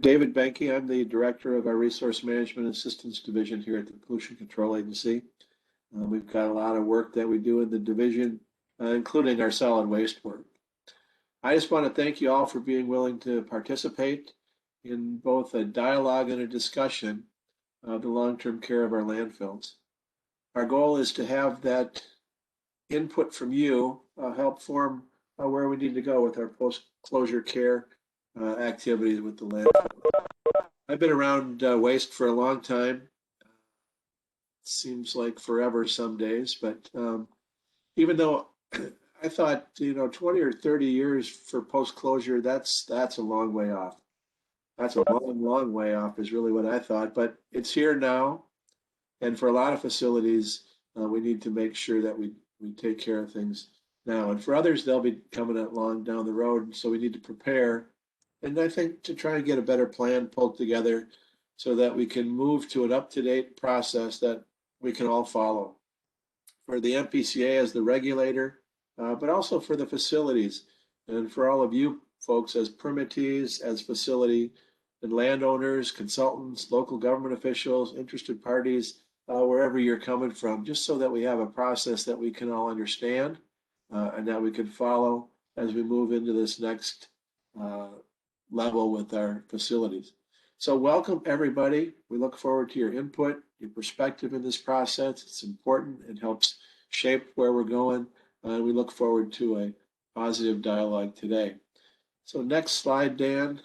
David Benke. I'm the director of our Resource Management and Systems Division here at the Pollution Control Agency. We've got a lot of work that we do in the division, including our solid waste work. I just want to thank you all for being willing to participate in both a dialogue and a discussion of the long-term care of our landfills. Our goal is to have that input from you help form where we need to go with our post-closure care activities with the landfill. I've been around waste for a long time. Seems like forever some days, but even though I thought, 20 or 30 years for post-closure, that's a long way off. That's a long, long way off is really what I thought, but it's here now. And for a lot of facilities, we need to make sure that we take care of things now. And for others, they'll be coming along down the road. So we need to prepare. And I think to try and get a better plan pulled together so that we can move to an up-to-date process that we can all follow. For the MPCA as the regulator, but also for the facilities and for all of you folks as permittees, as facility and landowners, consultants, local government officials, interested parties, wherever you're coming from, just so that we have a process that we can all understand and that we can follow as we move into this next level with our facilities. So welcome everybody. We look forward to your input, your perspective in this process. It's important. It helps shape where we're going. And we look forward to a positive dialogue today. So next slide, Dan.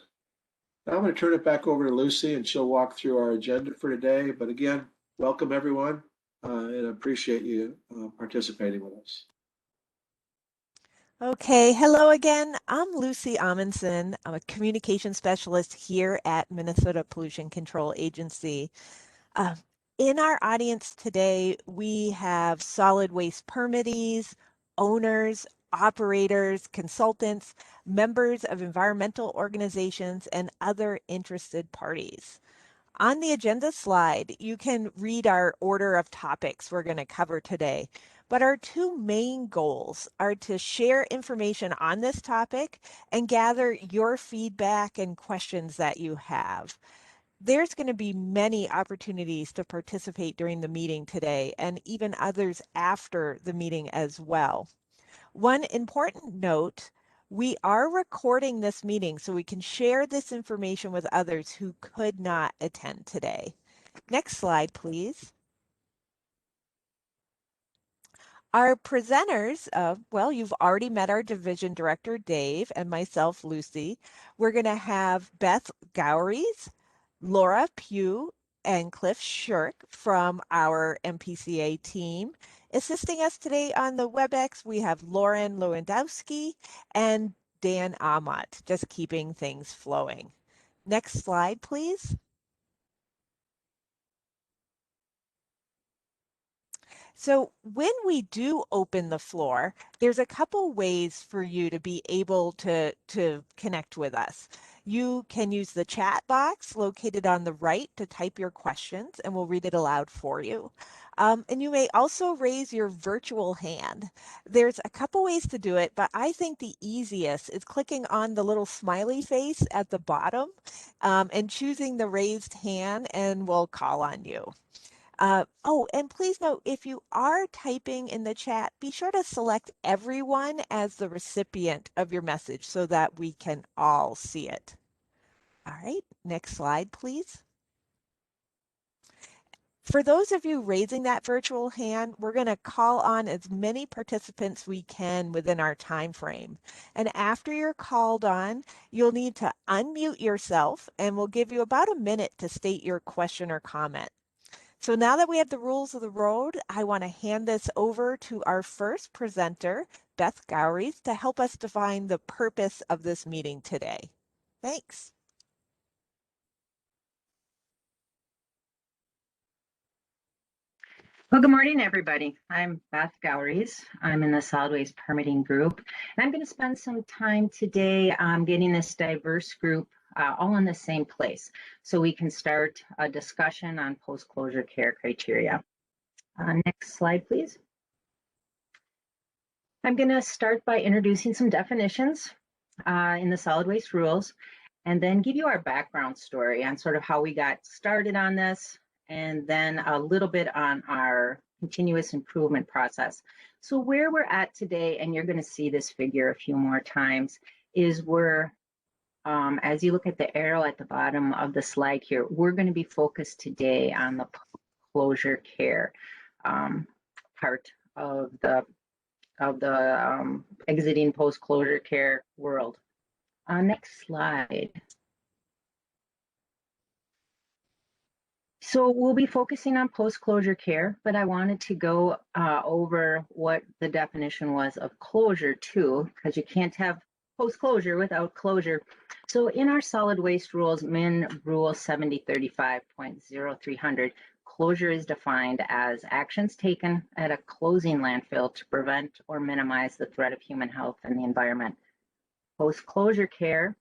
Now I'm going to turn it back over to Lucy and she'll walk through our agenda for today. But again, welcome everyone and I appreciate you participating with us. Okay, hello again. I'm Lucy Amundsen. I'm a communication specialist here at Minnesota Pollution Control Agency. In our audience today, we have solid waste permittees, owners, operators, consultants, members of environmental organizations, and other interested parties. On the agenda slide, you can read our order of topics we're going to cover today. But our two main goals are to share information on this topic and gather your feedback and questions that you have. There's going to be many opportunities to participate during the meeting today and even others after the meeting as well. One important note, we are recording this meeting so we can share this information with others who could not attend today. Next slide, please. Our presenters, well, you've already met our division director, Dave, and myself, Lucy. We're going to have Beth Gowries, Laura Pugh, and Cliff Shirk from our MPCA team. Assisting us today on the WebEx, we have Lauren Lewandowski and Dan Amat, just keeping things flowing. Next slide, please. So when we do open the floor, there's a couple ways for you to be able to connect with us. You can use the chat box located on the right to type your questions and we'll read it aloud for you. And you may also raise your virtual hand. There's a couple ways to do it, but I think the easiest is clicking on the little smiley face at the bottom and choosing the raised hand and we'll call on you. Oh, and please note, if you are typing in the chat, be sure to select everyone as the recipient of your message so that we can all see it. All right, next slide, please. For those of you raising that virtual hand, we're going to call on as many participants we can within our time frame. And after you're called on, you'll need to unmute yourself and we'll give you about a minute to state your question or comment. So now that we have the rules of the road, I want to hand this over to our first presenter, Beth Gowries, to help us define the purpose of this meeting today. Thanks. Well, good morning, everybody. I'm Beth Gowries. I'm in the Solid Waste Permitting Group. And I'm going to spend some time today getting this diverse group all in the same place so we can start a discussion on post-closure care criteria. Next slide, please. I'm going to start by introducing some definitions in the solid waste rules. and then give you our background story on sort of how we got started on this, and then a little bit on our continuous improvement process. So where we're at today, and you're going to see this figure a few more times, is we're, as you look at the arrow at the bottom of the slide here, we're going to be focused today on the closure care part of the exiting post-closure care world. Next slide. So we'll be focusing on post-closure care, but I wanted to go over what the definition was of closure too, because you can't have post-closure without closure. So in our solid waste rules, MIN Rule 7035.0300, closure is defined as actions taken at a closing landfill to prevent or minimize the threat of human health and the environment. Post-closure care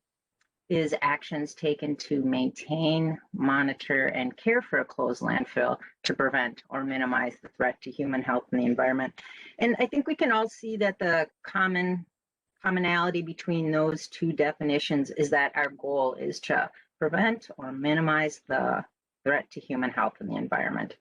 is actions taken to maintain, monitor, and care for a closed landfill to prevent or minimize the threat to human health and the environment. And I think we can all see that the commonality between those two definitions is that our goal is to prevent or minimize the threat to human health and the environment.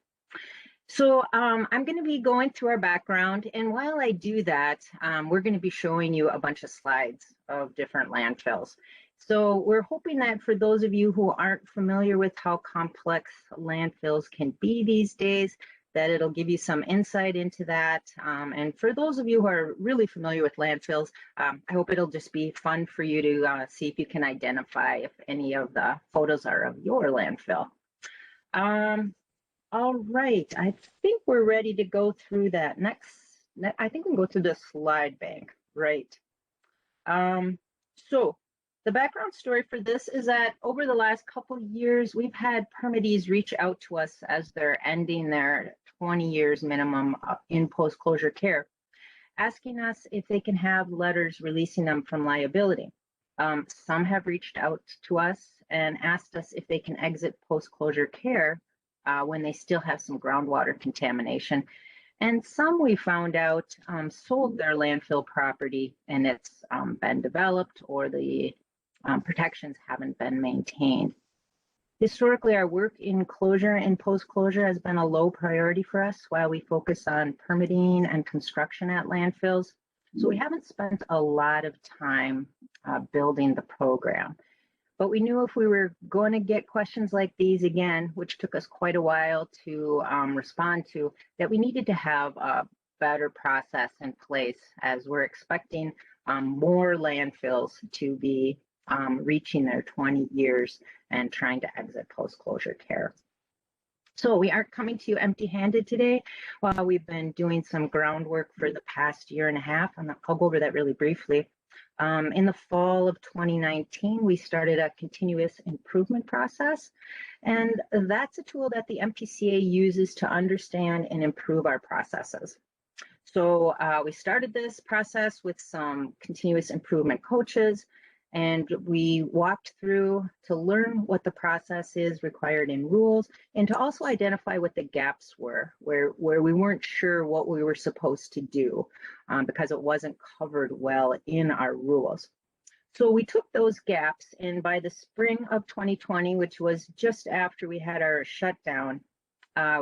So I'm going to be going through our background, and while I do that, we're going to be showing you a bunch of slides of different landfills. So we're hoping that for those of you who aren't familiar with how complex landfills can be these days, that it'll give you some insight into that. And for those of you who are really familiar with landfills, I hope it'll just be fun for you to see if you can identify if any of the photos are of your landfill. All right, I think we're ready to go through that. I think we can go through the slide bank, right? So the background story for this is that over the last couple of years, we've had permittees reach out to us as they're ending their 20 years minimum in post-closure care, asking us if they can have letters releasing them from liability. Some have reached out to us and asked us if they can exit post-closure care when they still have some groundwater contamination. And some, we found out, sold their landfill property and it's been developed, or the protections haven't been maintained. Historically, our work in closure and post-closure has been a low priority for us while we focus on permitting and construction at landfills. So we haven't spent a lot of time building the program. But we knew if we were going to get questions like these again, which took us quite a while to respond to, that we needed to have a better process in place, as we're expecting more landfills to be reaching their 20 years and trying to exit post-closure care. So we aren't coming to you empty-handed today. While we've been doing some groundwork for the past year and a half, and I'll go over that really briefly. In the fall of 2019, we started a continuous improvement process, and that's a tool that the MPCA uses to understand and improve our processes. So we started this process with some continuous improvement coaches, and we walked through to learn what the process is required in rules, and to also identify what the gaps were, where we weren't sure what we were supposed to do because it wasn't covered well in our rules. So we took those gaps, and by the spring of 2020, which was just after we had our shutdown,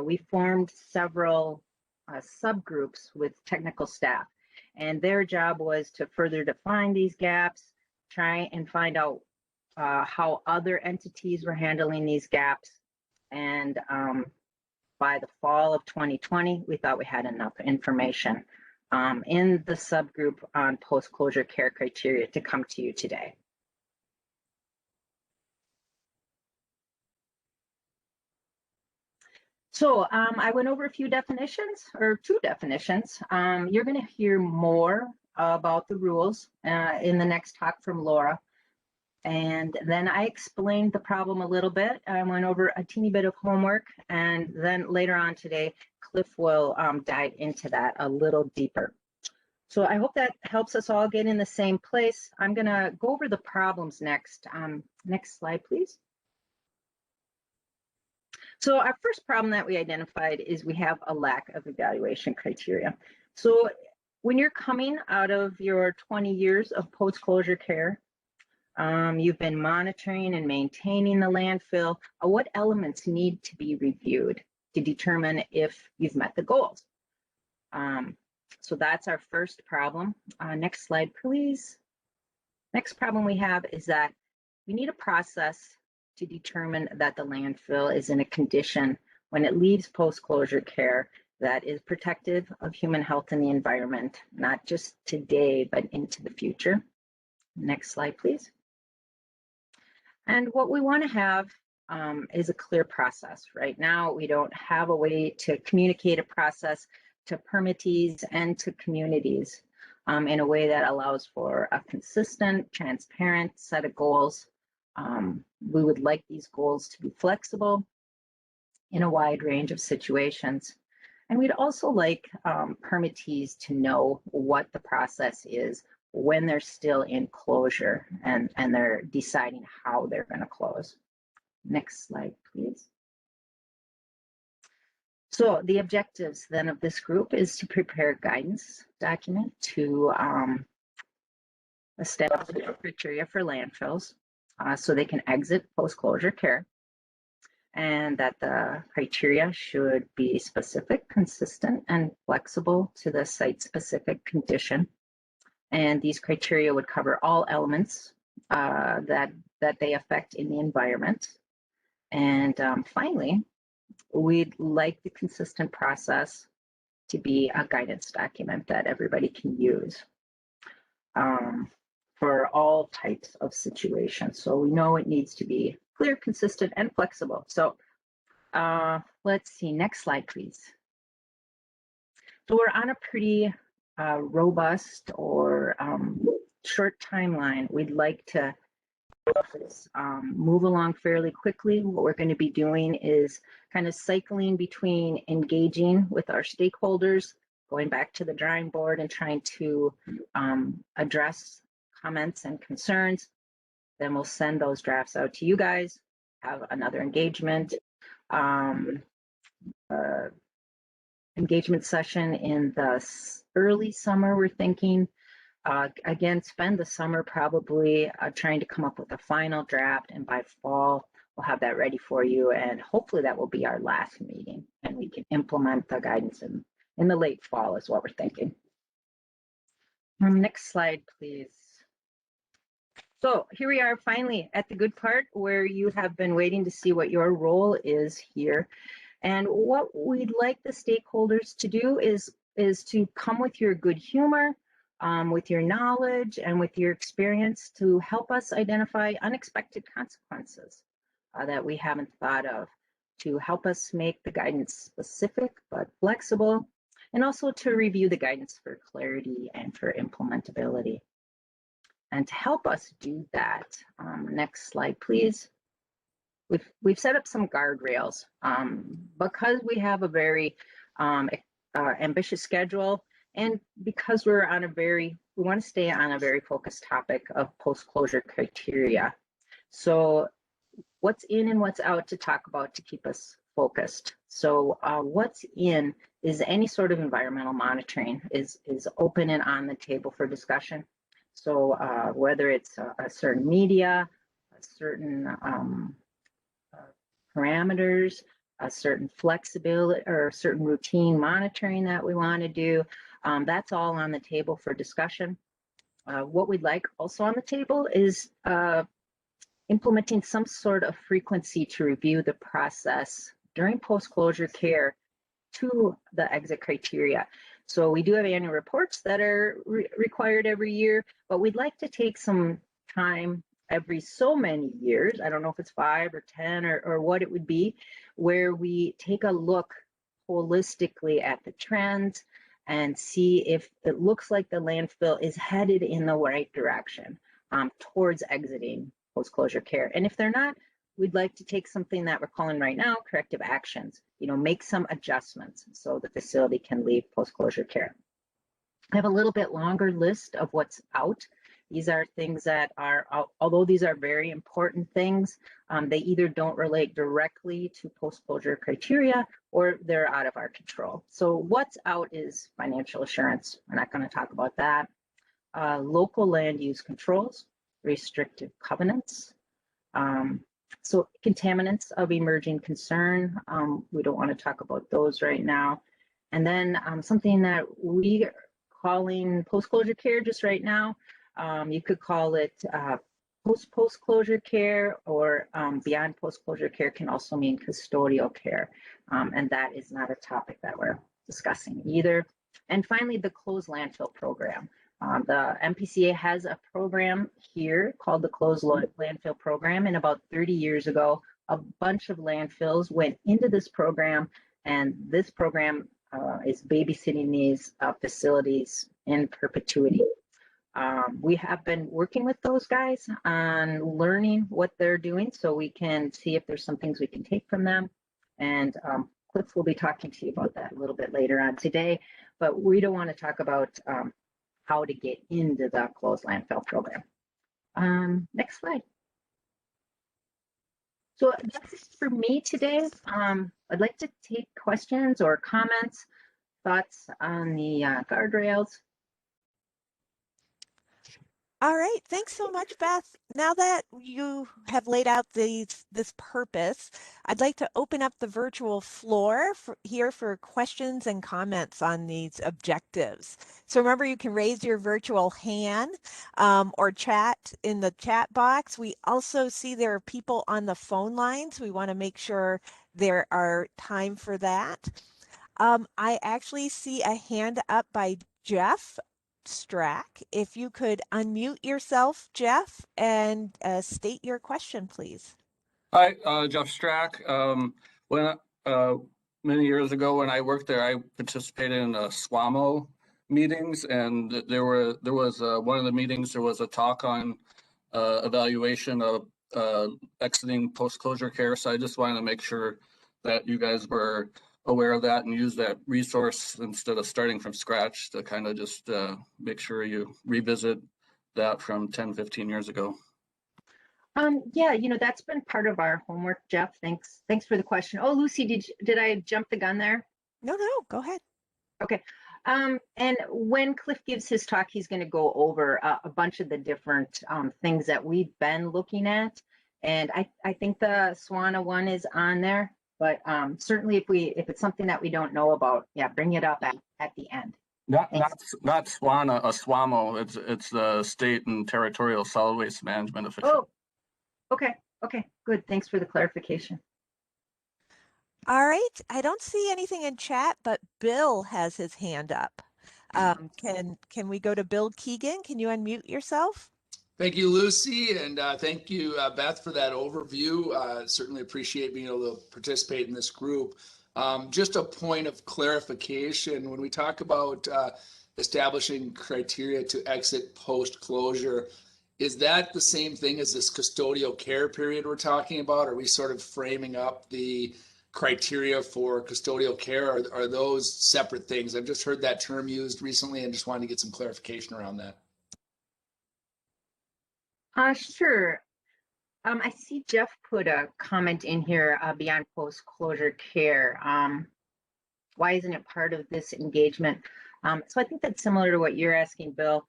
we formed several subgroups with technical staff, and their job was to further define these gaps, try and find out how other entities were handling these gaps. And by the fall of 2020, we thought we had enough information in the subgroup on post-closure care criteria to come to you today. So I went over a few definitions, or two definitions. You're going to hear more about the rules in the next talk from Laura. And then I explained the problem a little bit. I went over a teeny bit of homework, and then later on today, Cliff will dive into that a little deeper. So I hope that helps us all get in the same place. I'm going to go over the problems next. Next slide, please. So our first problem that we identified is we have a lack of evaluation criteria. So when you're coming out of your 20 years of post-closure care, You've been monitoring and maintaining the landfill. What elements need to be reviewed to determine if you've met the goals? So that's our first problem. Next slide, please. Next problem we have is that we need a process to determine that the landfill is in a condition when it leaves post-closure care that is protective of human health and the environment, not just today, but into the future. Next slide, please. And what we want to have is a clear process. Right now, we don't have a way to communicate a process to permittees and to communities in a way that allows for a consistent, transparent set of goals. We would like these goals to be flexible in a wide range of situations. And we'd also like permittees to know what the process is when they're still in closure and they're deciding how they're going to close. Next slide, please. So the objectives then of this group is to prepare a guidance document to establish criteria for landfills so they can exit post-closure care, and that the criteria should be specific, consistent, and flexible to the site-specific condition. And these criteria would cover all elements that they affect in the environment. And finally, we'd like the consistent process to be a guidance document that everybody can use for all types of situations. So we know it needs to be clear, consistent, and flexible. So let's see, next slide, please. So we're on a pretty robust or short timeline. We'd like to move along fairly quickly. What we're going to be doing is kind of cycling between engaging with our stakeholders, going back to the drawing board and trying to address comments and concerns. Then we'll send those drafts out to you guys, have another engagement session in the early summer, we're thinking. Again, spend the summer probably trying to come up with a final draft, and by fall, we'll have that ready for you. And hopefully that will be our last meeting and we can implement the guidance in the late fall is what we're thinking. Next slide, please. So here we are finally at the good part where you have been waiting to see what your role is here. And what we'd like the stakeholders to do is to come with your good humor, with your knowledge and with your experience to help us identify unexpected consequences that we haven't thought of, to help us make the guidance specific but flexible, and also to review the guidance for clarity and for implementability. And to help us do that, next slide, please. We've set up some guardrails because we have a very ambitious schedule, and because we want to stay on a very focused topic of post-closure criteria. So what's in and what's out to talk about to keep us focused. So what's in is any sort of environmental monitoring is open and on the table for discussion. So whether it's a certain media, a certain parameters, a certain flexibility or certain routine monitoring that we want to do, that's all on the table for discussion. What we'd like also on the table is implementing some sort of frequency to review the process during post-closure care to the exit criteria. So we do have annual reports that are required every year, but we'd like to take some time every so many years, I don't know if it's 5 or 10 or what it would be, where we take a look holistically at the trends and see if it looks like the landfill is headed in the right direction towards exiting post-closure care. And if they're not, we'd like to take something that we're calling right now corrective actions, make some adjustments so the facility can leave post-closure care. I have a little bit longer list of what's out. These are things that are, although these are very important things, they either don't relate directly to post-closure criteria or they're out of our control. So what's out is financial assurance. We're not going to talk about that. Local land use controls, restrictive covenants. So contaminants of emerging concern, we don't want to talk about those right now. And then something that we are calling post-closure care just right now, you could call it post-closure care, or beyond post-closure care can also mean custodial care. And that is not a topic that we're discussing either. And finally, the closed landfill program. The MPCA has a program here called the Closed Landfill Program, and about 30 years ago, a bunch of landfills went into this program, and this program is babysitting these facilities in perpetuity. We have been working with those guys on learning what they're doing so we can see if there's some things we can take from them. And Cliff will be talking to you about that a little bit later on today, but we don't want to talk about how to get into the closed landfill program. Next slide. So that's it for me today. I'd like to take questions or comments, thoughts on the guardrails. All right, thanks so much, Beth. Now that you have laid out this purpose, I'd like to open up the virtual floor here for questions and comments on these objectives. So remember, you can raise your virtual hand or chat in the chat box. We also see there are people on the phone lines. We want to make sure there are time for that. I actually see a hand up by Jeff Strack. If you could unmute yourself, Jeff, and state your question, please. Hi, Jeff Strack. When many years ago when I worked there, I participated in SWAMO meetings, and there was one of the meetings. There was a talk on evaluation of exiting post-closure care. So I just wanted to make sure that you guys were aware of that and use that resource instead of starting from scratch to kind of just make sure you revisit that from 10, 15 years ago. Yeah, that's been part of our homework, Jeff. Thanks for the question. Oh, Lucy, did I jump the gun there? No, go ahead. Okay. And when Cliff gives his talk, he's going to go over a bunch of the different things that we've been looking at. And I think the SWANA one is on there, but certainly if it's something that we don't know about, yeah, bring it up at the end. Not SWANA, a SWAMO. It's the State and Territorial Solid Waste Management Official. Oh, okay, good. Thanks for the clarification. All right, I don't see anything in chat, but Bill has his hand up. Can we go to Bill Keegan? Can you unmute yourself? Thank you, Lucy, and thank you, Beth, for that overview. Certainly appreciate being able to participate in this group. Just a point of clarification, when we talk about establishing criteria to exit post-closure, is that the same thing as this custodial care period we're talking about? Are we sort of framing up the criteria for custodial care, or are those separate things? I've just heard that term used recently and just wanted to get some clarification around that. Sure. I see Jeff put a comment in here beyond post-closure care. Why isn't it part of this engagement? So I think that's similar to what you're asking, Bill.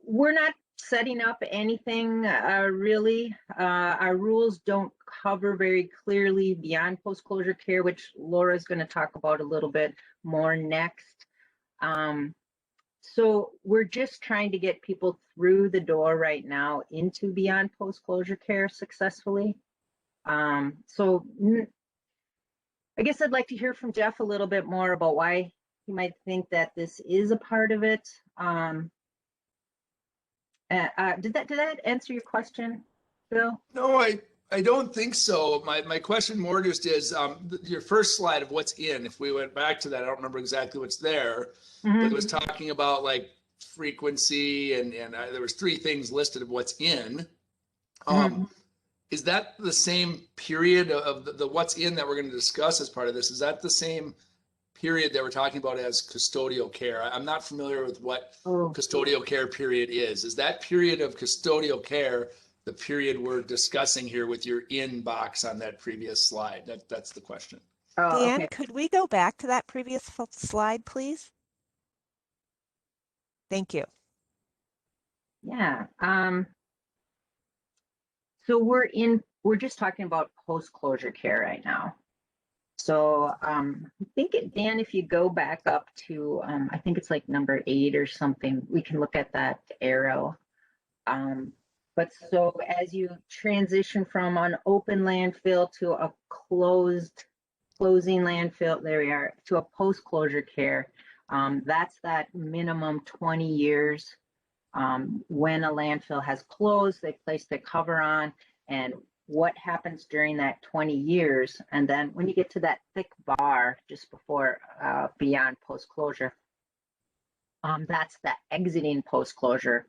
We're not setting up anything really. Our rules don't cover very clearly beyond post-closure care, which Laura's going to talk about a little bit more next. So we're just trying to get people through the door right now into beyond post-closure care successfully. So I guess I'd like to hear from Jeff a little bit more about why he might think that this is a part of it. Did that answer your question, Bill? No, I don't think so. My question more just is your first slide of what's in. If we went back to that, I don't remember exactly what's there, but it was talking about like frequency and there was 3 things listed of what's in. Is that the same period of the what's in that we're going to discuss as part of this? Is that the same period that we're talking about as custodial care? I'm not familiar with what custodial care period is. Is that period of custodial care the period we're discussing here with your in box on that previous slide? That's the question. Dan, Okay. could we go back to that previous slide, please? Thank you. Yeah. So we're just talking about post-closure care right now. So I think Dan, if you go back up to, I think it's like number 8 or something, we can look at that arrow. But so as you transition from an open landfill to a closing landfill, there we are, to a post-closure care, that's that minimum 20 years. When a landfill has closed, they place the cover on, and what happens during that 20 years. And then when you get to that thick bar just before beyond post-closure, that's the exiting post-closure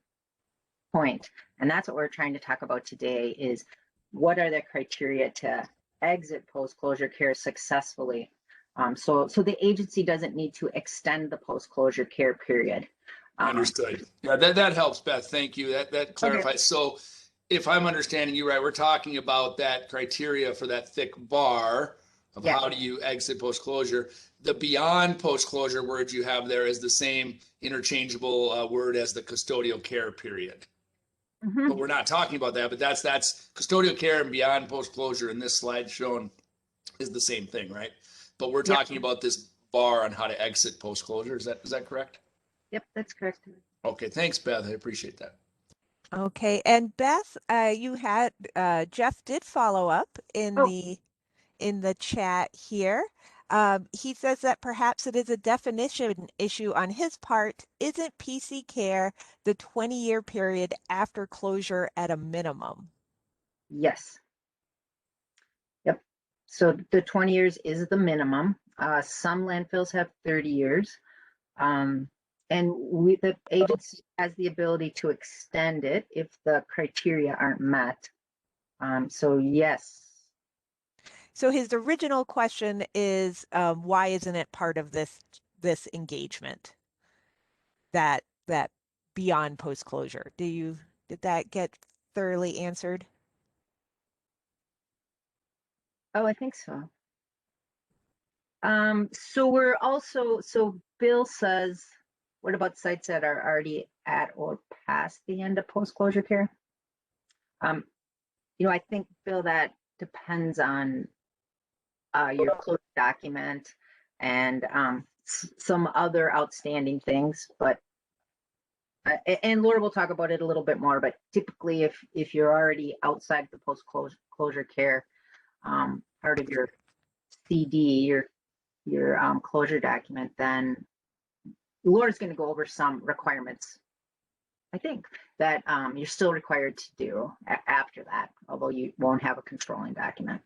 point. And that's what we're trying to talk about today is what are the criteria to exit post-closure care successfully. So the agency doesn't need to extend the post-closure care period. Understood. Yeah, that helps, Beth. Thank you. That clarifies. Okay. So if I'm understanding you right, we're talking about that criteria for that thick bar of how do you exit post-closure. The beyond post-closure word you have there is the same interchangeable word as the custodial care period. Mm-hmm. But we're not talking about that, but that's custodial care and beyond post-closure in this slide shown is the same thing, right? But we're talking about this bar on how to exit post-closure. Is that correct? Yep, that's correct. Okay, thanks, Beth. I appreciate that. Okay, and Beth, you had Jeff did follow up in the chat here. He says that perhaps it is a definition issue on his part. Isn't PC care the 20-year period after closure at a minimum? Yes. Yep. So the 20 years is the minimum. Some landfills have 30 years. And the agency has the ability to extend it if the criteria aren't met. So yes. So his original question is, why isn't it part of this engagement? That beyond post-closure. Did that get thoroughly answered? Oh, I think so. So Bill says, what about sites that are already at or past the end of post-closure care? I think, Bill, that depends on your closure document and some other outstanding things, but and Laura will talk about it a little bit more, but typically if you're already outside the post-closure care part of your CD, your closure document, then Laura's going to go over some requirements, I think, that you're still required to do after that, although you won't have a controlling document.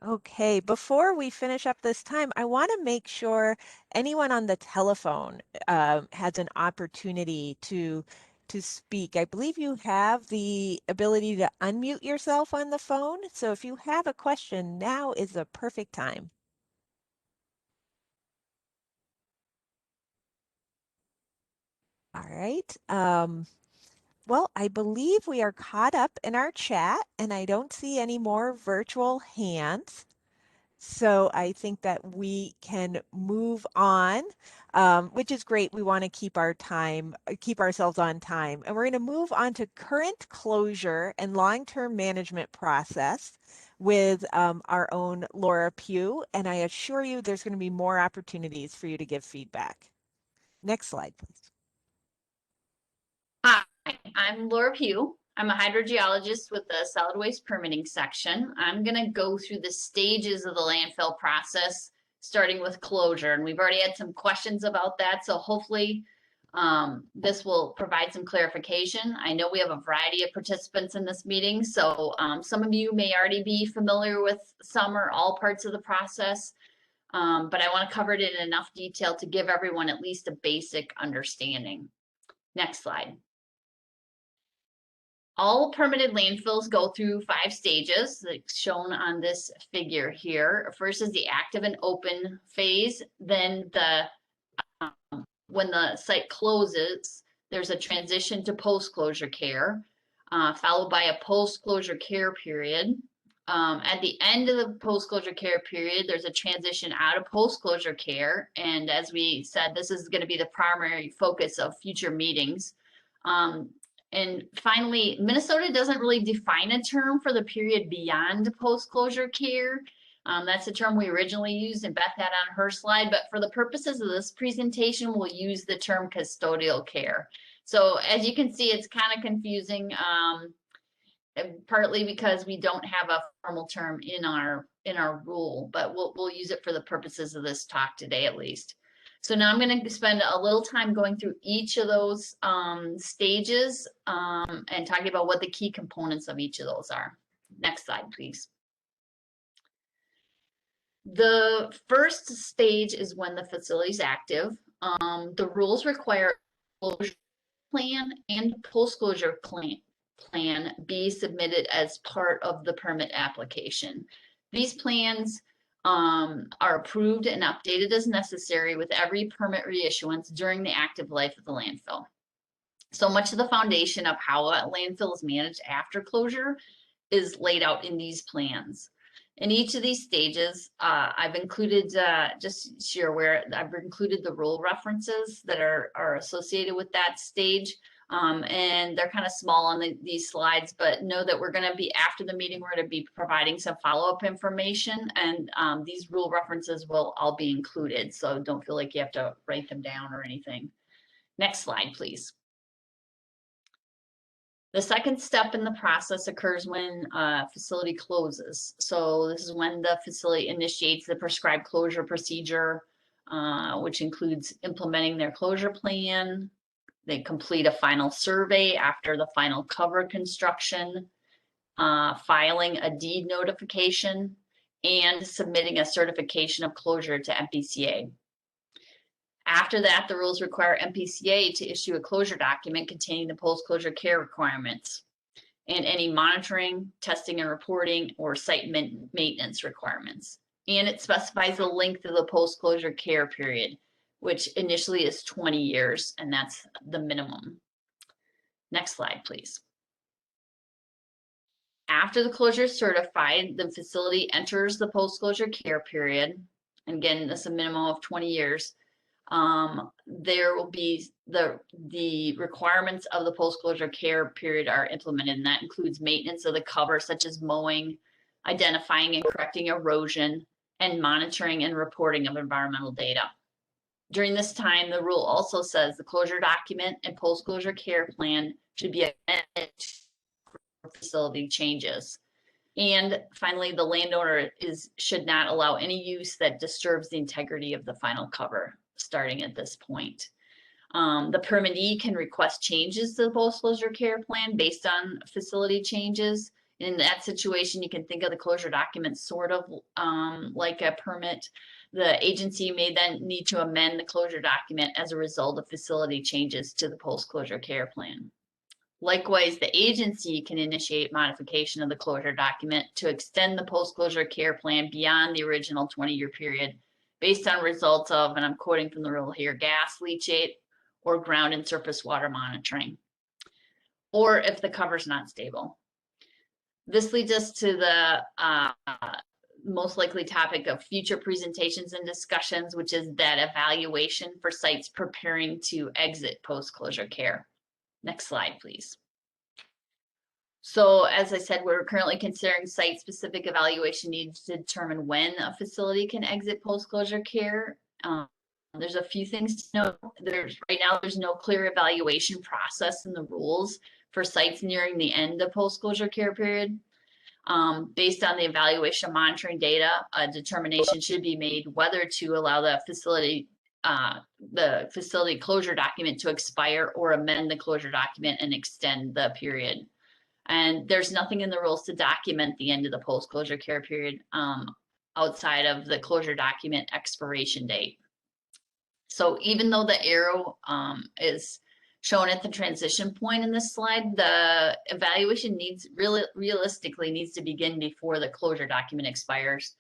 Okay, before we finish up this time, I want to make sure anyone on the telephone has an opportunity to speak. I believe you have the ability to unmute yourself on the phone. So if you have a question, now is the perfect time. All right. Well, I believe we are caught up in our chat and I don't see any more virtual hands. So I think that we can move on, which is great. We want to keep ourselves on time. And we're going to move on to current closure and long-term management process with our own Laura Pugh. And I assure you there's going to be more opportunities for you to give feedback. Next slide, please. Hi, I'm Laura Pugh. I'm a hydrogeologist with the Solid Waste Permitting section. I'm going to go through the stages of the landfill process, starting with closure. And we've already had some questions about that, so hopefully this will provide some clarification. I know we have a variety of participants in this meeting, so some of you may already be familiar with some or all parts of the process, but I want to cover it in enough detail to give everyone at least a basic understanding. Next slide. All permitted landfills go through 5 stages, like shown on this figure here. First is the active and open phase. Then when the site closes, there's a transition to post-closure care, followed by a post-closure care period. At the end of the post-closure care period, there's a transition out of post-closure care. And as we said, this is going to be the primary focus of future meetings. And finally, Minnesota doesn't really define a term for the period beyond post-closure care. That's a term we originally used, and Beth had on her slide, but for the purposes of this presentation, we'll use the term custodial care. So as you can see, it's kind of confusing, partly because we don't have a formal term in our rule, but we'll use it for the purposes of this talk today at least. So now I'm going to spend a little time going through each of those stages and talking about what the key components of each of those are. Next slide, please. The first stage is when the facility is active. The rules require closure plan and post-closure plan be submitted as part of the permit application. These plans are approved and updated as necessary with every permit reissuance during the active life of the landfill. So much of the foundation of how a landfill is managed after closure is laid out in these plans. In each of these stages, I've included, just so you're aware, I've included the rule references that are associated with that stage. And they're kind of small on these slides, but know that we're going to be, after the meeting, we're going to be providing some follow-up information, and these rule references will all be included. So don't feel like you have to write them down or anything. Next slide, please. The second step in the process occurs when a facility closes. So this is when the facility initiates the prescribed closure procedure, which includes implementing their closure plan. They complete a final survey after the final cover construction, filing a deed notification, and submitting a certification of closure to MPCA. After that, the rules require MPCA to issue a closure document containing the post-closure care requirements and any monitoring, testing and reporting, or site maintenance requirements. And it specifies the length of the post-closure care period, which initially is 20 years, and that's the minimum. Next slide, please. After the closure is certified, the facility enters the post-closure care period. And again, that's a minimum of 20 years. There will be the requirements of the post-closure care period are implemented, and that includes maintenance of the cover, such as mowing, identifying and correcting erosion, and monitoring and reporting of environmental data. During this time, the rule also says the closure document and post-closure care plan should be amended for facility changes. And finally, the landowner should not allow any use that disturbs the integrity of the final cover starting at this point. The permittee can request changes to the post-closure care plan based on facility changes. In that situation, you can think of the closure document sort of like a permit. The agency may then need to amend the closure document as a result of facility changes to the post-closure care plan. Likewise, the agency can initiate modification of the closure document to extend the post-closure care plan beyond the original 20-year period based on results of, and I'm quoting from the rule here, gas, leachate, or ground and surface water monitoring, or if the cover is not stable. This leads us to the most likely topic of future presentations and discussions, which is that evaluation for sites preparing to exit post-closure care. Next slide, please. So as I said, we're currently considering site-specific evaluation needs to determine when a facility can exit post-closure care. There's a few things to know. Right now, there's no clear evaluation process in the rules for sites nearing the end of post-closure care period. Based on the evaluation of monitoring data, a determination should be made whether to allow the facility closure document to expire or amend the closure document and extend the period. And there's nothing in the rules to document the end of the post-closure care period outside of the closure document expiration date. So even though the arrow is shown at the transition point in this slide, the evaluation realistically needs to begin before the closure document expires.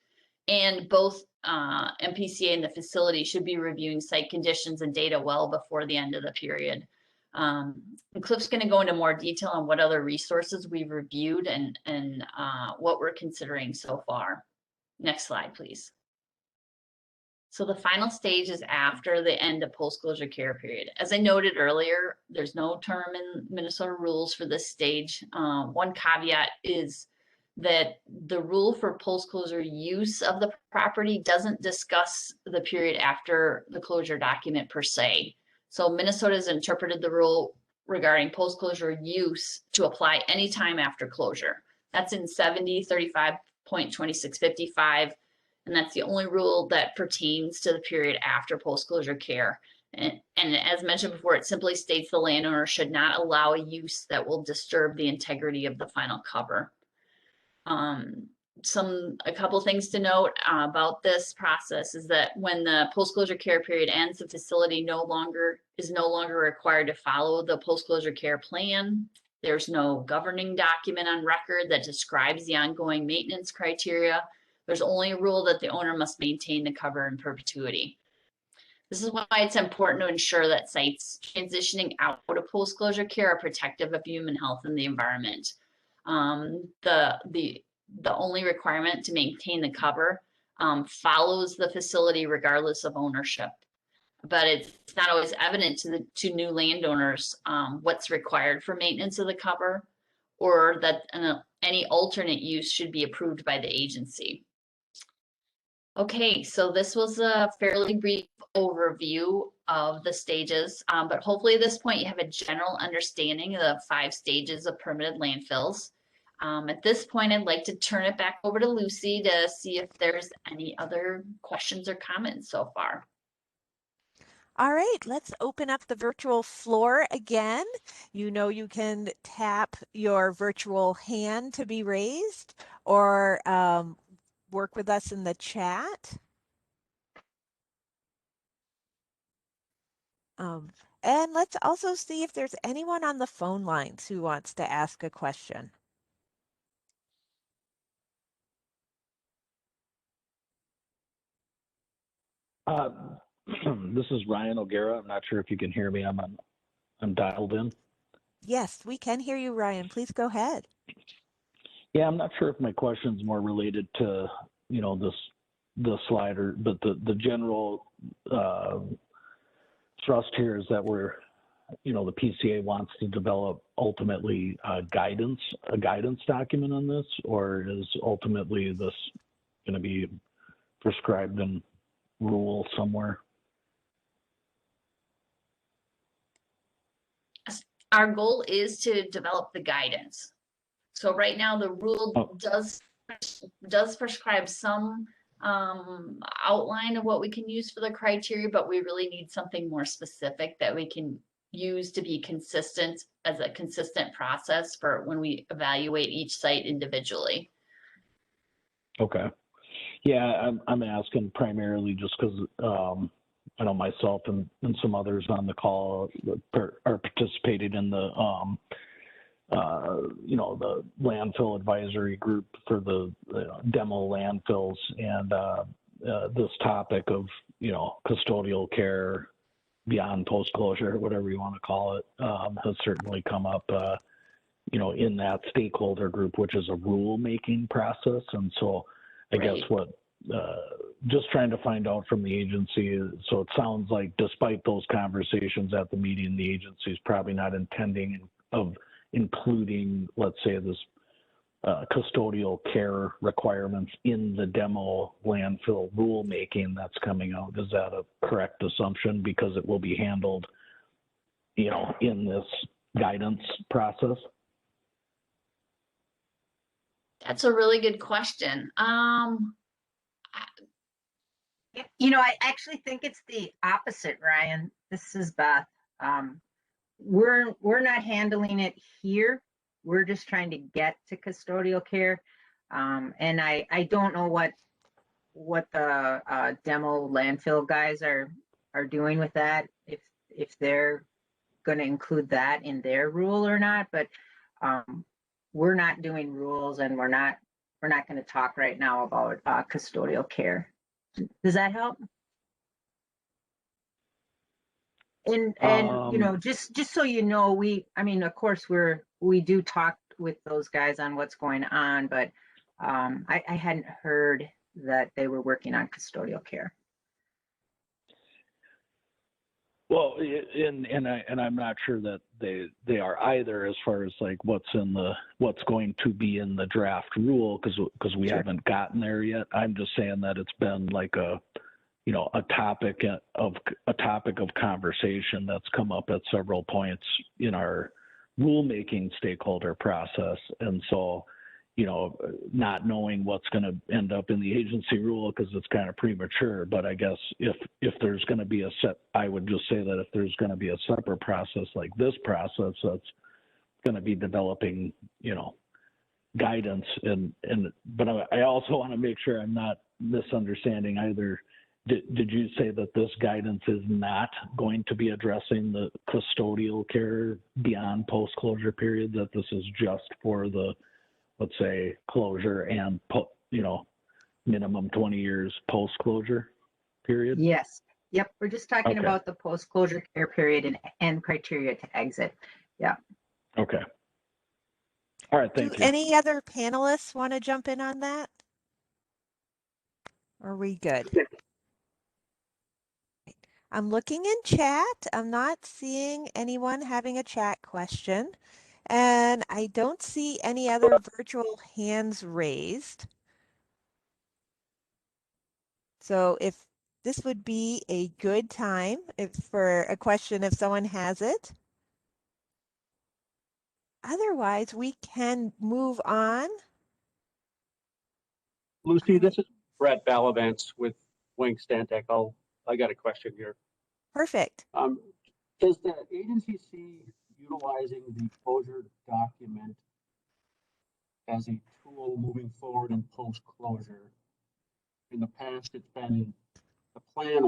And both MPCA and the facility should be reviewing site conditions and data well before the end of the period. And Cliff's going to go into more detail on what other resources we've reviewed and what we're considering so far. Next slide, please. So the final stage is after the end of post-closure care period. As I noted earlier, there's no term in Minnesota rules for this stage. One caveat is that the rule for post-closure use of the property doesn't discuss the period after the closure document per se. So Minnesota has interpreted the rule regarding post-closure use to apply anytime after closure. That's in 7035.2655. And that's the only rule that pertains to the period after post-closure care. And as mentioned before, it simply states the landowner should not allow a use that will disturb the integrity of the final cover. A couple things to note about this process is that when the post-closure care period ends, the facility is no longer required to follow the post-closure care plan. There's no governing document on record that describes the ongoing maintenance criteria. There's only a rule that the owner must maintain the cover in perpetuity. This is why it's important to ensure that sites transitioning out of post-closure care are protective of human health and the environment. The only requirement to maintain the cover follows the facility regardless of ownership. But it's not always evident to new landowners what's required for maintenance of the cover, or that any alternate use should be approved by the agency. Okay, so this was a fairly brief overview of the stages, but hopefully at this point you have a general understanding of the 5 stages of permitted landfills. At this point, I'd like to turn it back over to Lucy to see if there's any other questions or comments so far. All right, let's open up the virtual floor again. You know you can tap your virtual hand to be raised, or work with us in the chat. And let's also see if there's anyone on the phone lines who wants to ask a question. This is Ryan O'Gara. I'm not sure if you can hear me. I'm dialed in. Yes, we can hear you, Ryan. Please go ahead. Yeah, I'm not sure if my question's more related to, you know, the slider, but the general thrust here is that the PCA wants to develop ultimately a guidance document on this, or is ultimately this going to be prescribed in rule somewhere? Our goal is to develop the guidance. So right now the rule does prescribe some outline of what we can use for the criteria, but we really need something more specific that we can use to be consistent as a consistent process for when we evaluate each site individually. Okay. Yeah, I'm asking primarily just because I know myself and some others on the call are participating in the the landfill advisory group for the demo landfills, and this topic of custodial care beyond post closure, whatever you want to call it, has certainly come up in that stakeholder group, which is a rule making process. And so I guess what just trying to find out from the agency, so it sounds like despite those conversations at the meeting, the agency is probably not intending of including, let's say, this custodial care requirements in the demo landfill rulemaking that's coming out. Is that a correct assumption, because it will be handled, in this guidance process? That's a really good question. I actually think it's the opposite, Ryan. This is Beth. We're not handling it here. We're just trying to get to custodial care. And I don't know what the demo landfill guys are doing with that, if they're going to include that in their rule or not. But we're not doing rules, and we're not going to talk right now about custodial care. Does that help? And just so you know, of course we do talk with those guys on what's going on, but I hadn't heard that they were working on custodial care. Well, and I'm not sure that they are either, as far as like what's going to be in the draft rule, because we Sure. haven't gotten there yet. I'm just saying that it's been like a topic of conversation that's come up at several points in our rulemaking stakeholder process, and so, not knowing what's going to end up in the agency rule because it's kind of premature. But I guess if there's going to be I would just say that if there's going to be a separate process like this process that's going to be developing, guidance, but I also want to make sure I'm not misunderstanding either. Did you say that this guidance is not going to be addressing the custodial care beyond post-closure period, that this is just for the, let's say, closure and, minimum 20 years post-closure period? Yes. Yep. We're just talking Okay. about the post-closure care period and criteria to exit. Yeah. Okay. All right. Do Thank you. any other panelists want to jump in on that? Are we good? I'm looking in chat. I'm not seeing anyone having a chat question. And I don't see any other virtual hands raised. So if this would be a good time for a question if someone has it. Otherwise, we can move on. Lucy, this is Brett Balavance with Wing Stantec. I got a question here. Perfect. Does the agency see utilizing the closure document as a tool moving forward in post-closure? In the past, the plan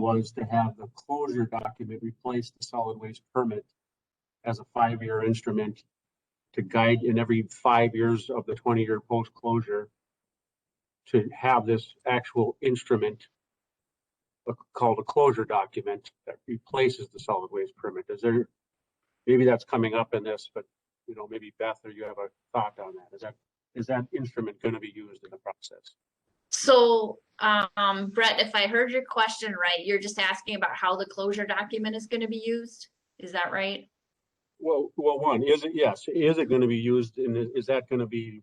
was to have the closure document replace the solid waste permit as a 5-year instrument to guide in every 5 years of the 20-year post-closure, to have this actual instrument called a closure document that replaces the solid waste permit. Maybe that's coming up in this, but maybe Beth, or you have a thought on that. Is that instrument going to be used in the process? So, Brett, if I heard your question right, you're just asking about how the closure document is going to be used. Is that right? Well, one, is it going to be used is that going to be,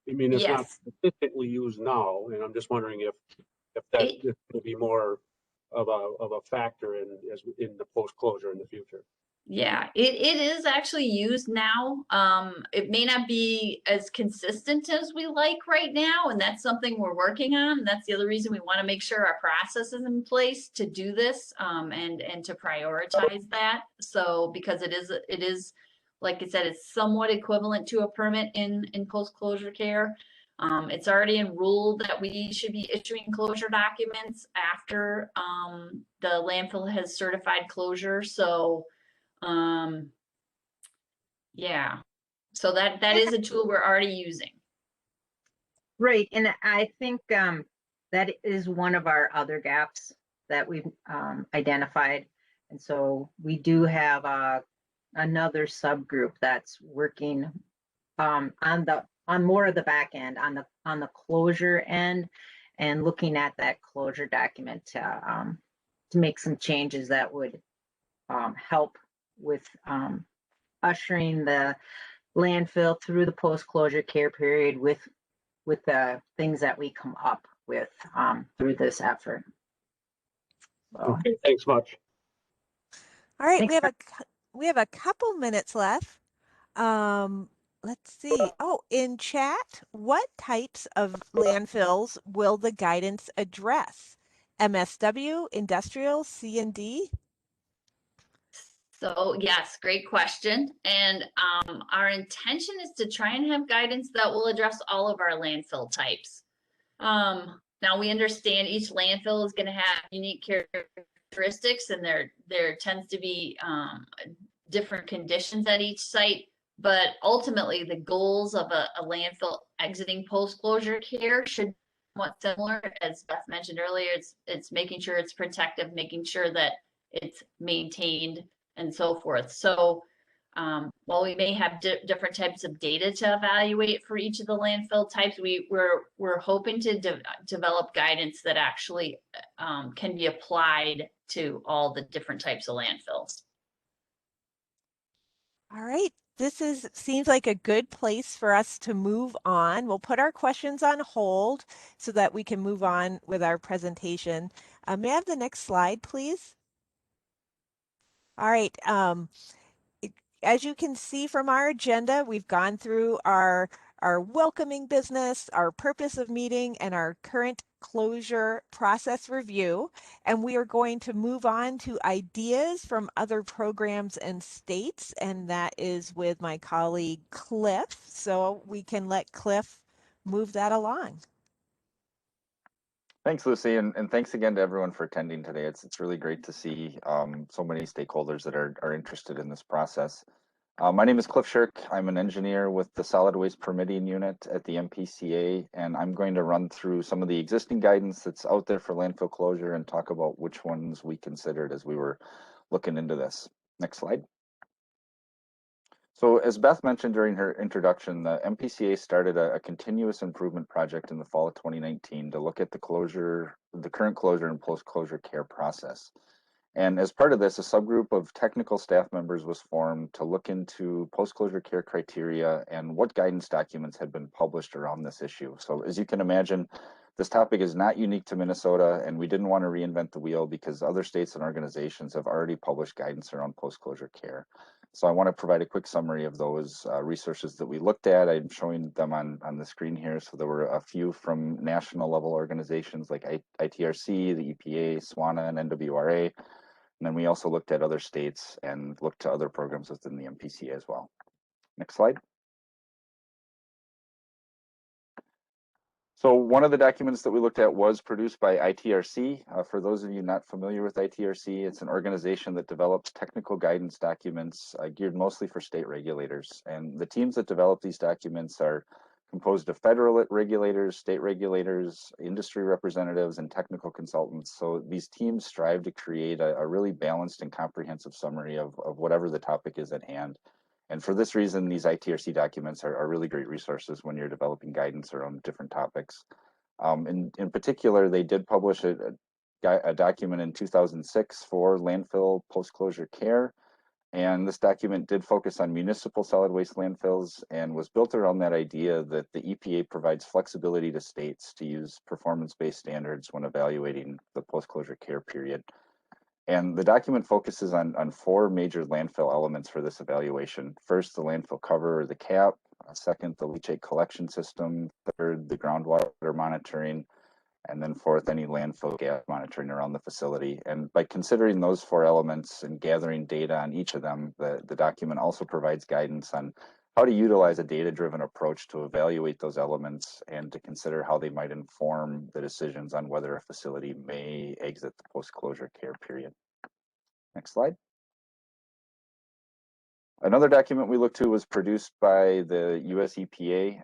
it's not Yes. specifically used now, and I'm just wondering if that is going to be more of a factor in the post-closure in the future. Yeah, it is actually used now. It may not be as consistent as we like right now, and that's something we're working on. That's the other reason we want to make sure our process is in place to do this, and to prioritize that. So because it is, like I said, it's somewhat equivalent to a permit in post-closure care. It's already in rule that we should be issuing closure documents after the landfill has certified closure. So yeah, so that is a tool we're already using. Right. And I think that is one of our other gaps that we've identified. And so we do have another subgroup that's working on more of the back end, on the closure end, and looking at that closure document to make some changes that would help with ushering the landfill through the post-closure care period with the things that we come up with through this effort. So, Okay, thanks much. All right, Thanks, we have a couple minutes left. Let's see. Oh, in chat, what types of landfills will the guidance address? MSW, industrial, C&D? So yes, great question. And our intention is to try and have guidance that will address all of our landfill types. Now we understand each landfill is going to have unique characteristics, and there tends to be different conditions at each site. But ultimately, the goals of a landfill exiting post-closure care should be somewhat similar. As Beth mentioned earlier, it's making sure it's protective, making sure that it's maintained, and so forth. So While we may have different types of data to evaluate for each of the landfill types, we're hoping to develop guidance that actually can be applied to all the different types of landfills. All right, seems like a good place for us to move on. We'll put our questions on hold so that we can move on with our presentation. May I have the next slide, please? All right. As you can see from our agenda, we've gone through our welcoming business, our purpose of meeting, and our current closure process review. And we are going to move on to ideas from other programs and states. And that is with my colleague, Cliff. So we can let Cliff move that along. Thanks, Lucy, and thanks again to everyone for attending today. It's really great to see so many stakeholders that are interested in this process. My name is Cliff Shirk. I'm an engineer with the Solid Waste Permitting Unit at the MPCA, and I'm going to run through some of the existing guidance that's out there for landfill closure and talk about which ones we considered as we were looking into this. Next slide. So as Beth mentioned during her introduction, the MPCA started a continuous improvement project in the fall of 2019 to look at the current closure and post-closure care process. And as part of this, a subgroup of technical staff members was formed to look into post-closure care criteria and what guidance documents had been published around this issue. So as you can imagine, this topic is not unique to Minnesota, and we didn't want to reinvent the wheel because other states and organizations have already published guidance around post-closure care. So I want to provide a quick summary of those resources that we looked at. I'm showing them on the screen here. So there were a few from national level organizations like ITRC, the EPA, SWANA, and NWRA. And then we also looked at other states and looked to other programs within the MPCA as well. Next slide. So one of the documents that we looked at was produced by ITRC. For those of you not familiar with ITRC, it's an organization that develops technical guidance documents geared mostly for state regulators. And the teams that develop these documents are composed of federal regulators, state regulators, industry representatives, and technical consultants. So these teams strive to create a really balanced and comprehensive summary of whatever the topic is at hand. And for this reason, these ITRC documents are really great resources when you're developing guidance around different topics. In particular, they did publish a document in 2006 for landfill post-closure care. And this document did focus on municipal solid waste landfills and was built around that idea that the EPA provides flexibility to states to use performance-based standards when evaluating the post-closure care period. And the document focuses on four major landfill elements for this evaluation. First, the landfill cover or the cap. Second, the leachate collection system. Third, the groundwater monitoring. And then fourth, any landfill gas monitoring around the facility. And by considering those four elements and gathering data on each of them, the document also provides guidance on how to utilize a data-driven approach to evaluate those elements and to consider how they might inform the decisions on whether a facility may exit the post-closure care period. Next slide. Another document we looked to was produced by the US EPA.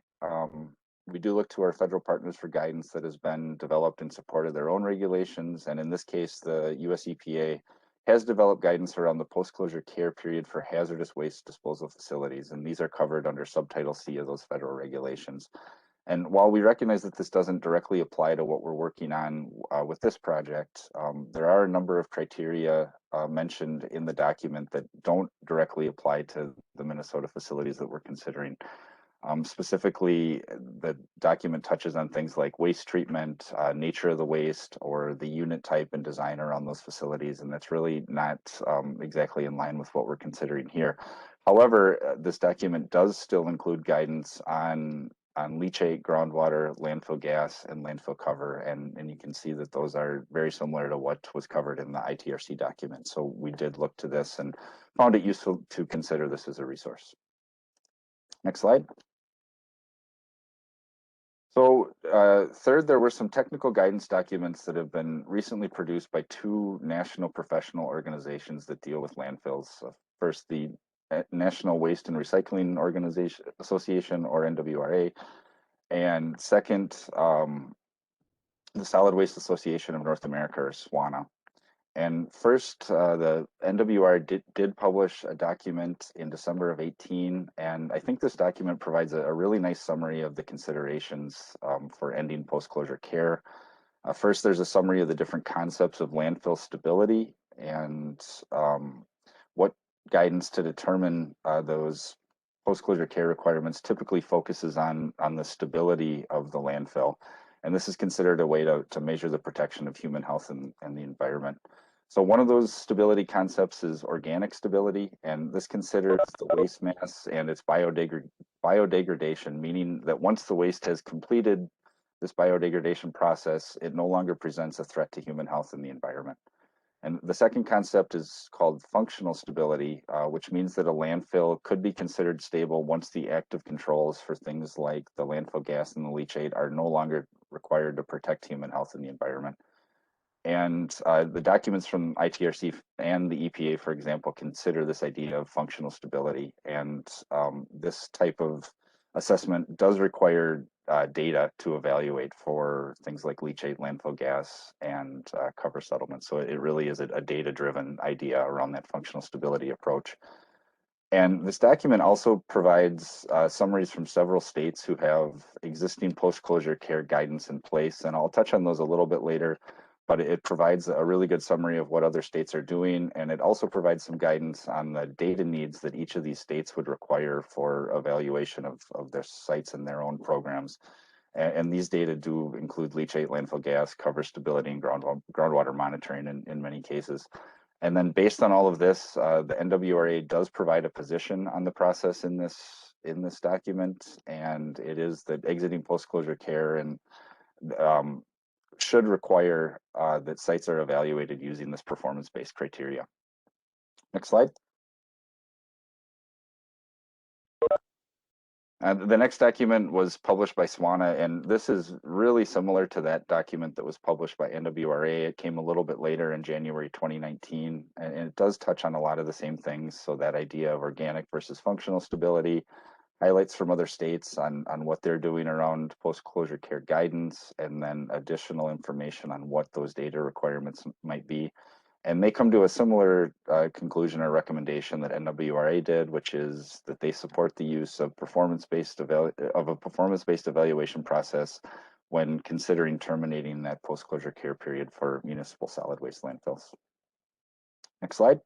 We do look to our federal partners for guidance that has been developed in support of their own regulations. And in this case, the US EPA has developed guidance around the post-closure care period for hazardous waste disposal facilities. And these are covered under Subtitle C of those federal regulations. And while we recognize that this doesn't directly apply to what we're working on with this project, there are a number of criteria mentioned in the document that don't directly apply to the Minnesota facilities that we're considering. Specifically, the document touches on things like waste treatment, nature of the waste, or the unit type and design around those facilities, and that's really not exactly in line with what we're considering here. However, this document does still include guidance on leachate, groundwater, landfill gas, and landfill cover, and you can see that those are very similar to what was covered in the ITRC document. So we did look to this and found it useful to consider this as a resource. Next slide. So third, there were some technical guidance documents that have been recently produced by two national professional organizations that deal with landfills. First, the National Waste and Recycling Organization Association, or NWRA, and second, the Solid Waste Association of North America, or SWANA. And first, the NWRA did publish a document in December of 18, and I think this document provides a really nice summary of the considerations for ending post-closure care. First, there's a summary of the different concepts of landfill stability and what guidance to determine those post-closure care requirements typically focuses on the stability of the landfill. And this is considered a way to measure the protection of human health and the environment. So one of those stability concepts is organic stability, and this considers the waste mass and its biodegradation, meaning that once the waste has completed this biodegradation process, it no longer presents a threat to human health and the environment. And the second concept is called functional stability, which means that a landfill could be considered stable once the active controls for things like the landfill gas and the leachate are no longer required to protect human health and the environment. And the documents from ITRC and the EPA, for example, consider this idea of functional stability. And this type of assessment does require data to evaluate for things like leachate, landfill gas, and cover settlements. So it really is a data-driven idea around that functional stability approach. And this document also provides summaries from several states who have existing post-closure care guidance in place. And I'll touch on those a little bit later, but it provides a really good summary of what other states are doing. And it also provides some guidance on the data needs that each of these states would require for evaluation of their sites and their own programs. And these data do include leachate, landfill gas, cover stability, and groundwater monitoring in many cases. And then based on all of this, the NWRA does provide a position on the process in this document, and it is that exiting post-closure care and should require that sites are evaluated using this performance-based criteria. Next slide. The next document was published by SWANA, and this is really similar to that document that was published by NWRA. It came a little bit later in January 2019, and it does touch on a lot of the same things. So that idea of organic versus functional stability, highlights from other states on what they're doing around post-closure care guidance, and then additional information on what those data requirements might be. And they come to a similar conclusion or recommendation that NWRA did, which is that they support the use of a performance-based evaluation process when considering terminating that post-closure care period for municipal solid waste landfills. Next slide.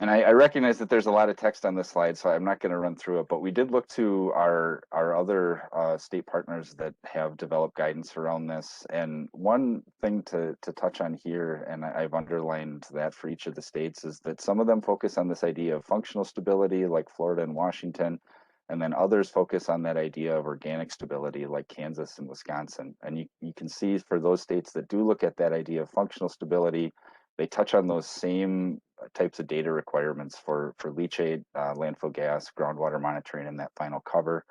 And I recognize that there's a lot of text on this slide, so I'm not going to run through it, but we did look to our other state partners that have developed guidance around this. And one thing to touch on here, and I've underlined that for each of the states, is that some of them focus on this idea of functional stability, like Florida and Washington, and then others focus on that idea of organic stability, like Kansas and Wisconsin. And you can see for those states that do look at that idea of functional stability, they touch on those same types of data requirements for leachate, landfill gas, groundwater monitoring, and that final cover.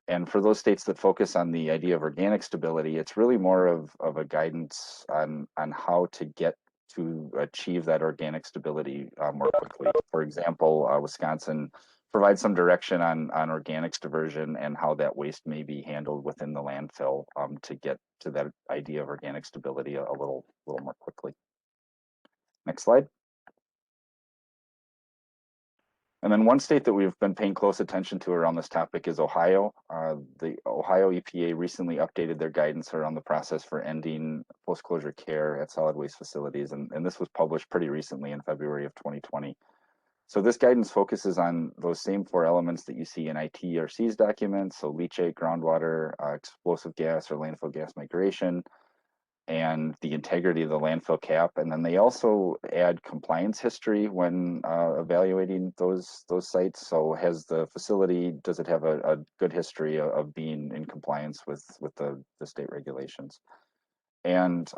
And for those states that focus on the idea of organic stability, it's really more of a guidance on how to get to achieve that organic stability more quickly. For example, Wisconsin provides some direction on organics diversion and how that waste may be handled within the landfill to get to that idea of organic stability a little more quickly. Next slide. And then one state that we've been paying close attention to around this topic is Ohio. The Ohio EPA recently updated their guidance around the process for ending post-closure care at solid waste facilities. And this was published pretty recently in February of 2020. So this guidance focuses on those same four elements that you see in ITRC's documents. So leachate, groundwater, explosive gas or landfill gas migration, and the integrity of the landfill cap. And then they also add compliance history when evaluating those sites. So has the facility, does it have a good history of being in compliance with the state regulations? And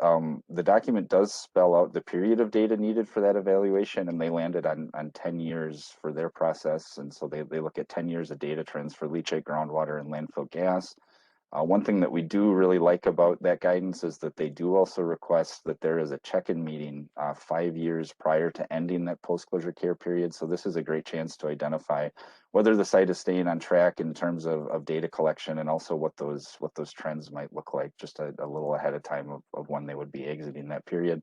the document does spell out the period of data needed for that evaluation, and they landed on 10 years for their process. And so they look at 10 years of data trends for leachate, groundwater, and landfill gas. One thing that we do really like about that guidance is that they do also request that there is a check-in meeting 5 years prior to ending that post-closure care period. So this is a great chance to identify whether the site is staying on track in terms of data collection, and also what those trends might look like just a little ahead of time of when they would be exiting that period.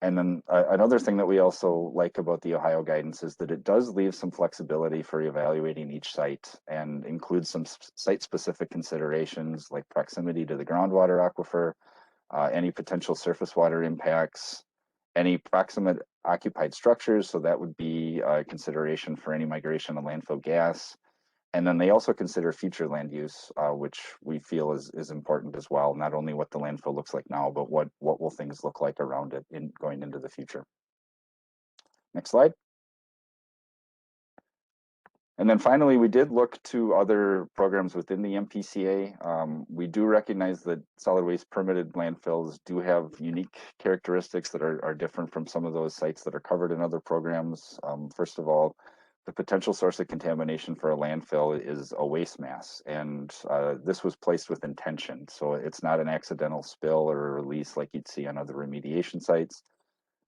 And then another thing that we also like about the Ohio guidance is that it does leave some flexibility for evaluating each site, and includes some site-specific considerations like proximity to the groundwater aquifer, any potential surface water impacts, any proximate occupied structures. So that would be a consideration for any migration of landfill gas. And then they also consider future land use, which we feel is important as well. Not only what the landfill looks like now, but what will things look like around it in going into the future. Next slide. And then finally, we did look to other programs within the MPCA. We do recognize that solid waste permitted landfills do have unique characteristics that are different from some of those sites that are covered in other programs. First of all, the potential source of contamination for a landfill is a waste mass, and this was placed with intention. So it's not an accidental spill or a release like you'd see on other remediation sites.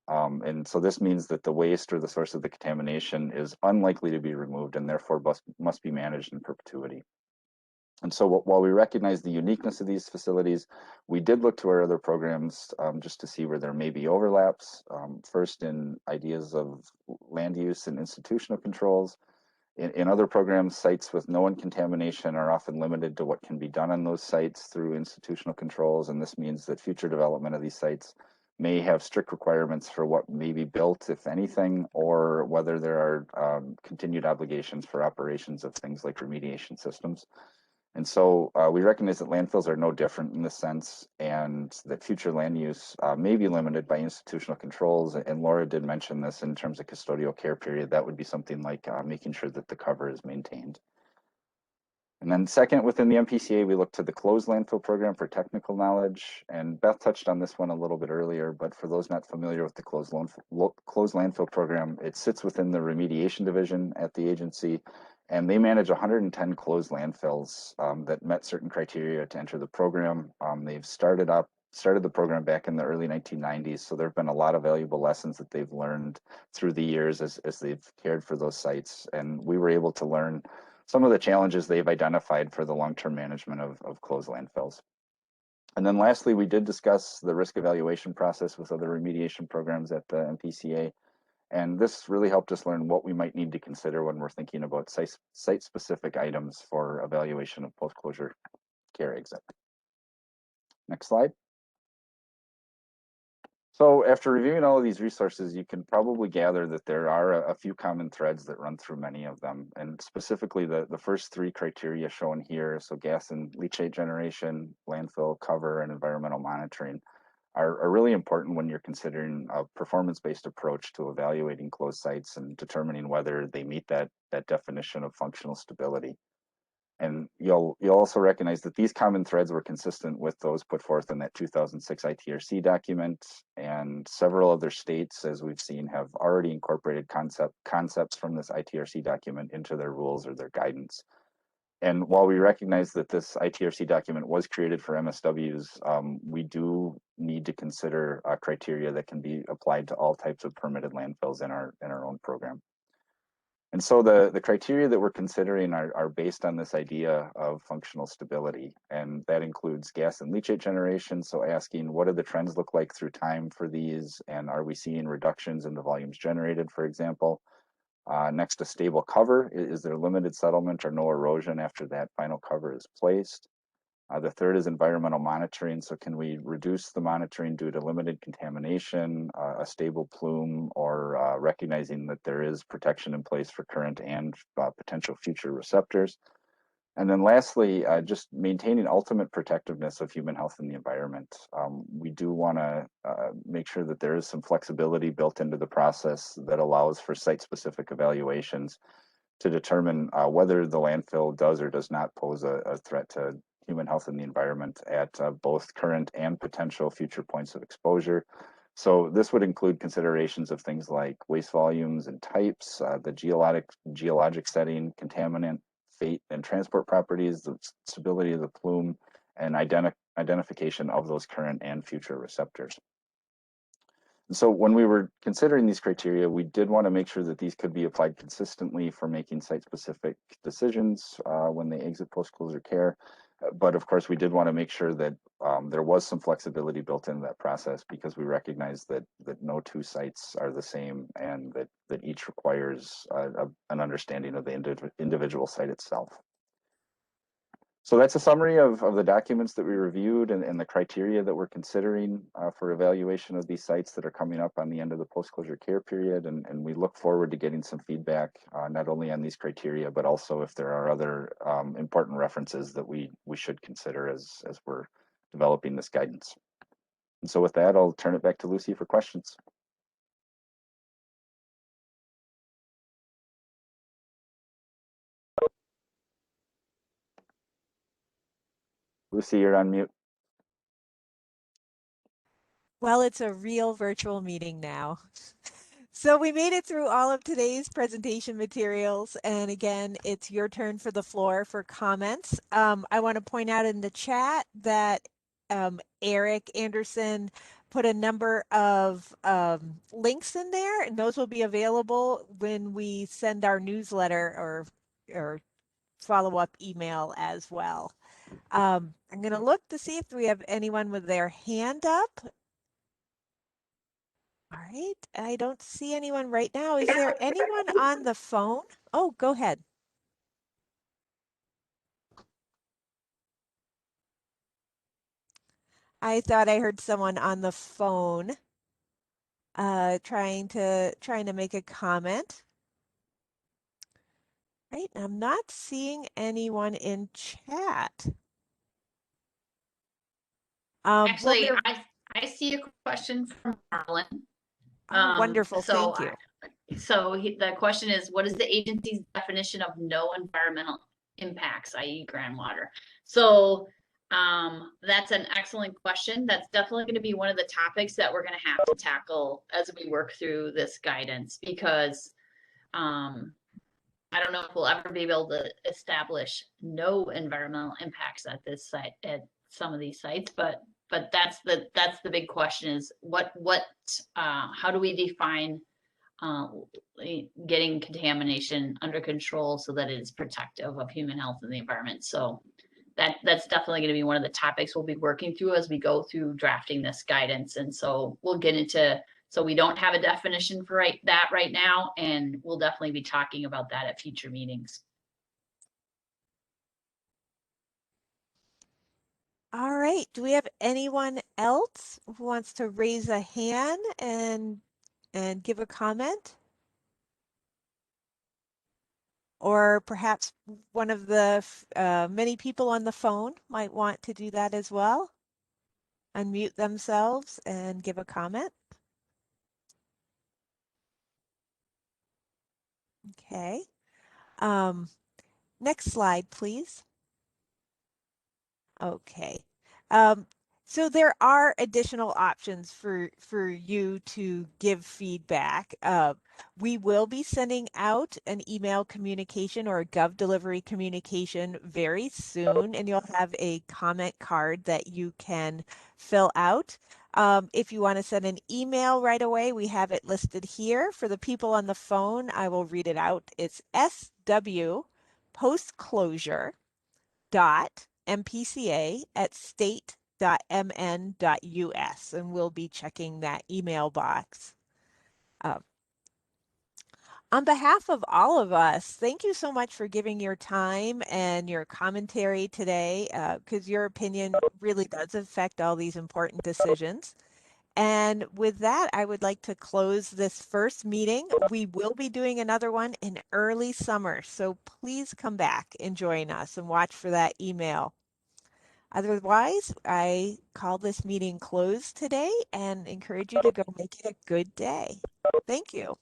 And so this means that the waste or the source of the contamination is unlikely to be removed, and therefore must be managed in perpetuity. And so while we recognize the uniqueness of these facilities, we did look to our other programs just to see where there may be overlaps. First, in ideas of land use and institutional controls. In other programs, sites with known contamination are often limited to what can be done on those sites through institutional controls, and this means that future development of these sites may have strict requirements for what may be built, if anything, or whether there are continued obligations for operations of things like remediation systems. And so we recognize that landfills are no different in this sense, and that future land use may be limited by institutional controls. And Laura did mention this in terms of custodial care period. That would be something like making sure that the cover is maintained. And then second, within the MPCA, we look to the closed landfill program for technical knowledge. And Beth touched on this one a little bit earlier, but for those not familiar with the closed landfill program, it sits within the remediation division at the agency. And they manage 110 closed landfills that met certain criteria to enter the program. They've started the program back in the early 1990s. So there have been a lot of valuable lessons that they've learned through the years as they've cared for those sites. And we were able to learn some of the challenges they've identified for the long-term management of closed landfills. And then lastly, we did discuss the risk evaluation process with other remediation programs at the MPCA. And this really helped us learn what we might need to consider when we're thinking about site-specific items for evaluation of post-closure care exit. Next slide. So after reviewing all of these resources, you can probably gather that there are a few common threads that run through many of them. And specifically the first three criteria shown here, so gas and leachate generation, landfill cover, and environmental monitoring, are really important when you're considering a performance-based approach to evaluating closed sites and determining whether they meet that definition of functional stability. And you'll also recognize that these common threads were consistent with those put forth in that 2006 ITRC document, and several other states, as we've seen, have already incorporated concepts from this ITRC document into their rules or their guidance. And while we recognize that this ITRC document was created for MSWs, we do need to consider criteria that can be applied to all types of permitted landfills in our own program. And so the criteria that we're considering are based on this idea of functional stability, and that includes gas and leachate generation. So asking, what do the trends look like through time for these, and are we seeing reductions in the volumes generated, for example? Next, a stable cover. Is there limited settlement or no erosion after that final cover is placed? The third is environmental monitoring. So can we reduce the monitoring due to limited contamination, a stable plume, or recognizing that there is protection in place for current and potential future receptors? And then lastly, just maintaining ultimate protectiveness of human health and the environment. We do want to make sure that there is some flexibility built into the process that allows for site-specific evaluations to determine whether the landfill does or does not pose a threat to human health and the environment at both current and potential future points of exposure. So this would include considerations of things like waste volumes and types, the geologic setting, contaminant, fate and transport properties, the stability of the plume, and identification of those current and future receptors. So when we were considering these criteria, we did want to make sure that these could be applied consistently for making site-specific decisions when they exit post-closure care. But of course, we did want to make sure that there was some flexibility built into that process, because we recognize that no two sites are the same, and that each requires an understanding of the individual site itself. So that's a summary of the documents that we reviewed and the criteria that we're considering for evaluation of these sites that are coming up on the end of the post-closure care period. And we look forward to getting some feedback, not only on these criteria, but also if there are other important references that we should consider as we're developing this guidance. And so with that, I'll turn it back to Lucy for questions. Lucy, you're on mute. Well, it's a real virtual meeting now. So we made it through all of today's presentation materials. And again, it's your turn for the floor for comments. I want to point out in the chat that Eric Anderson put a number of links in there, and those will be available when we send our newsletter or follow-up email as well. I'm going to look to see if we have anyone with their hand up. All right, I don't see anyone right now. Is there anyone on the phone? Oh, go ahead. I thought I heard someone on the phone trying to make a comment. Right, I'm not seeing anyone in chat. Actually, Well, I see a question from Marlon. oh, wonderful, thank you. So the question is, what is the agency's definition of no environmental impacts, i.e. groundwater? So that's an excellent question. That's definitely going to be one of the topics that we're going to have to tackle as we work through this guidance, because I don't know if we'll ever be able to establish no environmental impacts at this site, at some of these sites, but that's the big question, is how do we define getting contamination under control so that it is protective of human health and the environment. So that's definitely going to be one of the topics we'll be working through as we go through drafting this guidance. And so we'll get into, so we don't have a definition for that right now, and we'll definitely be talking about that at future meetings. All right, do we have anyone else who wants to raise a hand and give a comment? Or perhaps one of the many people on the phone might want to do that as well. Unmute themselves and give a comment. Okay. Next slide, please. Okay. So there are additional options for you to give feedback. We will be sending out an email communication or a Gov delivery communication very soon, and you'll have a comment card that you can fill out. If you want to send an email right away, we have it listed here. For the people on the phone, I will read it out. It's SW postclosure .mpca@state.mn.us, and we'll be checking that email box. On behalf of all of us, thank you so much for giving your time and your commentary today, because your opinion really does affect all these important decisions. And with that, I would like to close this first meeting. We will be doing another one in early summer, so please come back and join us and watch for that email. Otherwise, I call this meeting closed today and encourage you to go make it a good day. Thank you.